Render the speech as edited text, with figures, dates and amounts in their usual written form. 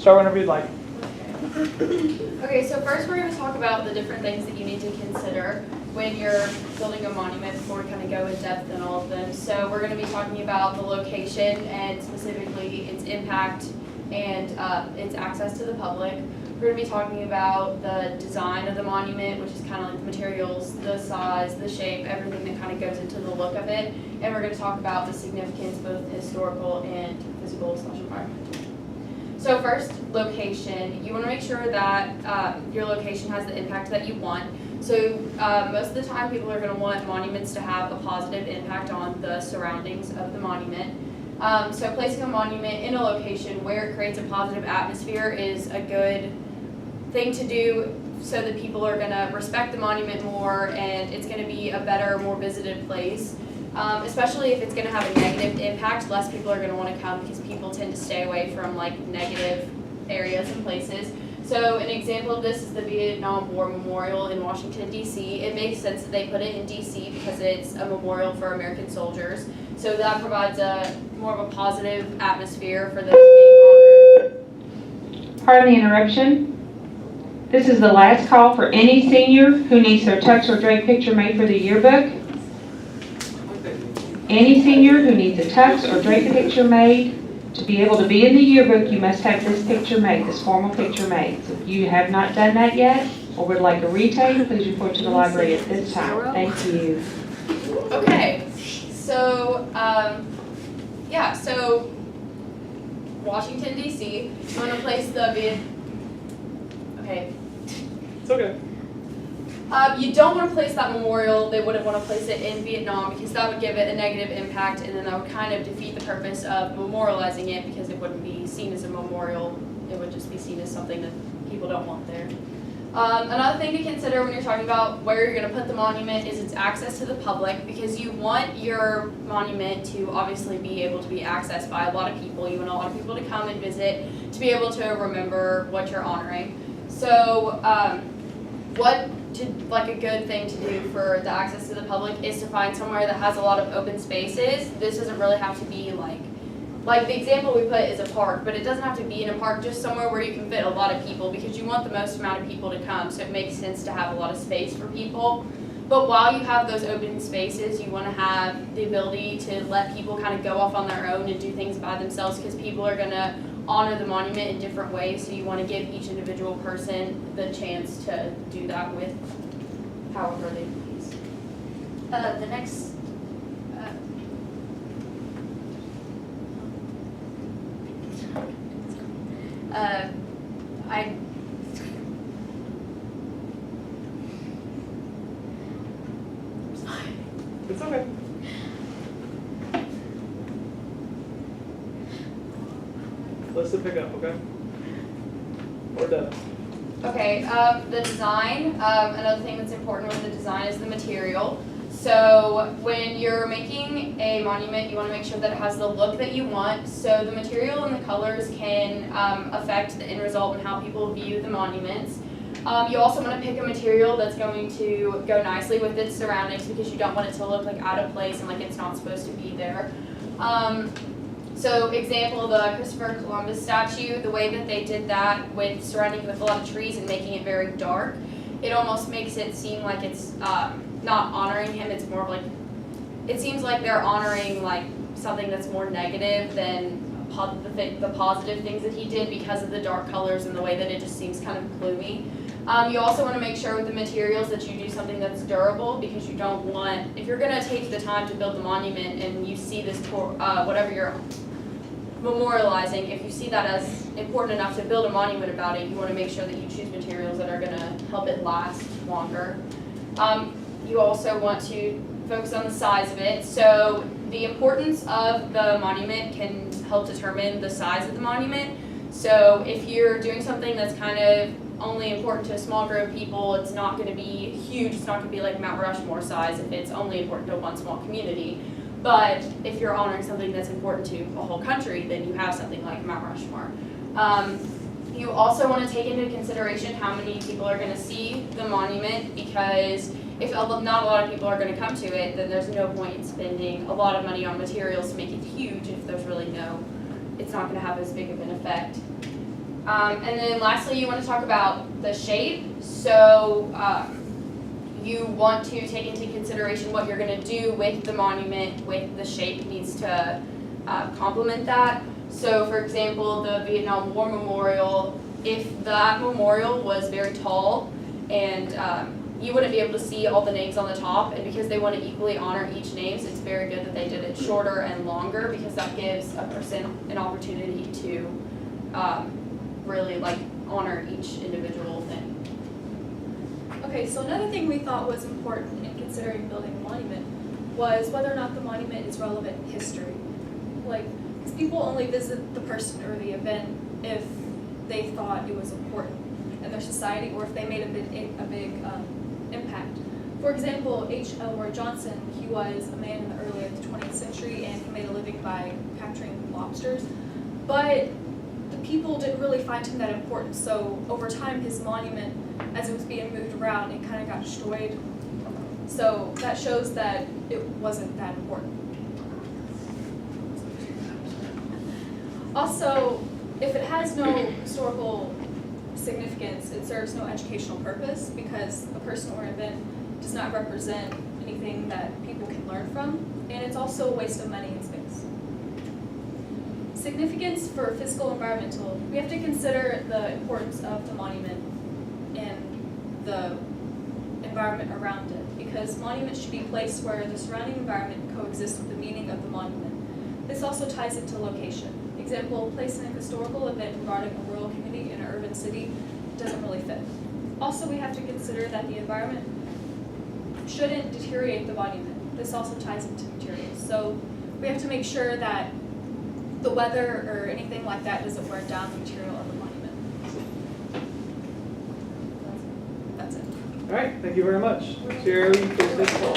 Start whenever you'd like. Okay, so first we're going to talk about the different things that you need to consider when you're building a monument before we kind of go in depth in all of them. So we're going to be talking about the location and specifically its impact and its access to the public. We're going to be talking about the design of the monument, which is kind of like the materials, the size, the shape, everything that kind of goes into the look of it. And we're going to talk about the significance, both historical and physical/environmental. So first, location. You want to make sure that your location has the impact that you want. So most of the time people are going to want monuments to have a positive impact on the surroundings of the monument. So placing a monument in a location where it creates a positive atmosphere is a good thing to do so that people are going to respect the monument more and it's going to be a better, more visited place. Especially if it's going to have a negative impact, less people are going to want to come because people tend to stay away from like negative areas and places. So an example of this is the Vietnam War Memorial in Washington, D.C. It makes sense that they put it in D.C. because it's a memorial for American soldiers. So that provides a more of a positive atmosphere for those being honored. Pardon the interruption. This is the last call for any senior who needs their tux or drape picture made for the yearbook. Any senior who needs a tux or drape picture made, to be able to be in the yearbook, you must have this picture made, this formal picture made. So if you have not done that yet, or would like a retake, please report to the library at this time. Thank you. Okay, so, so Washington, D.C., you want to place the It's okay. You don't want to place that memorial. They wouldn't want to place it in Vietnam because that would give it a negative impact and then that would kind of defeat the purpose of memorializing it because it wouldn't be seen as a memorial. It would just be seen as something that people don't want there. Another thing to consider when you're talking about where you're going to put the monument is its access to the public because you want your monument to obviously be able to be accessed by a lot of people. You want a lot of people to come and visit to be able to remember what you're honoring. So a good thing to do for the access to the public is to find somewhere that has a lot of open spaces. This doesn't really have to be like the example we put is a park, but it doesn't have to be in a park, just somewhere where you can fit a lot of people because you want the most amount of people to come, so it makes sense to have a lot of space for people. But while you have those open spaces, you want to have the ability to let people kind of go off on their own and do things by themselves because people are going to honor the monument in different ways, so you want to give each individual person the chance to do that with however they please. The next, It's okay. Let's pick up, okay? We're done. Okay, the design, another thing that's important with the design is the material. So when you're making a monument, you want to make sure that it has the look that you want. So the material and the colors can affect the end result and how people view the monuments. You also want to pick a material that's going to go nicely with its surroundings because you don't want it to look like out of place and like it's not supposed to be there. So example, the Christopher Columbus statue, the way that they did that with surrounding it with a lot of trees and making it very dark, it almost makes it seem like it's not honoring him. It's more of like, it seems like they're honoring like something that's more negative than the positive things that he did because of the dark colors and the way that it just seems kind of gloomy. You also want to make sure with the materials that you do something that's durable because you don't want, if you're going to take the time to build the monument and you see this, whatever you're memorializing, if you see that as important enough to build a monument about it, you want to make sure that you choose materials that are going to help it last longer. You also want to focus on the size of it. So the importance of the monument can help determine the size of the monument. So if you're doing something that's kind of only important to a small group of people, it's not going to be huge. It's not going to be like Mount Rushmore size if it's only important to one small community. But if you're honoring something that's important to a whole country, then you have something like Mount Rushmore. You also want to take into consideration how many people are going to see the monument, because if not a lot of people are going to come to it, then there's no point in spending a lot of money on materials to make it huge if there's really it's not going to have as big of an effect. And then lastly, you want to talk about the shape. So you want to take into consideration what you're going to do with the monument, with the shape needs to complement that. So for example, the Vietnam War Memorial, if that memorial was very tall and you wouldn't be able to see all the names on the top, and because they want to equally honor each names, it's very good that they did it shorter and longer because that gives a person an opportunity to really like honor each individual thing. Okay, so another thing we thought was important in considering building a monument was whether or not the monument is relevant in history. Like, because people only visit the person or the event if they thought it was important in their society or if they made a big impact. For example, H. Elmore Johnson, he was a man in the early 20th century and he made a living by capturing lobsters, but the people didn't really find him that important, so over time his monument, as it was being moved around, it kind of got destroyed. So that shows that it wasn't that important. Also, if it has no historical significance, it serves no educational purpose because a person or event does not represent anything that people can learn from, and it's also a waste of money and space. Significance for physical environmental, we have to consider the importance of the monument and the environment around it, because monuments should be placed where the surrounding environment coexists with the meaning of the monument. This also ties into location. Example, placing a historical event regarding a rural community in an urban city doesn't really fit. Also, we have to consider that the environment shouldn't deteriorate the monument. This also ties into materials. So we have to make sure that the weather or anything like that doesn't wear down the material of the monument. That's it. All right, thank you very much. Jerry, please take the floor.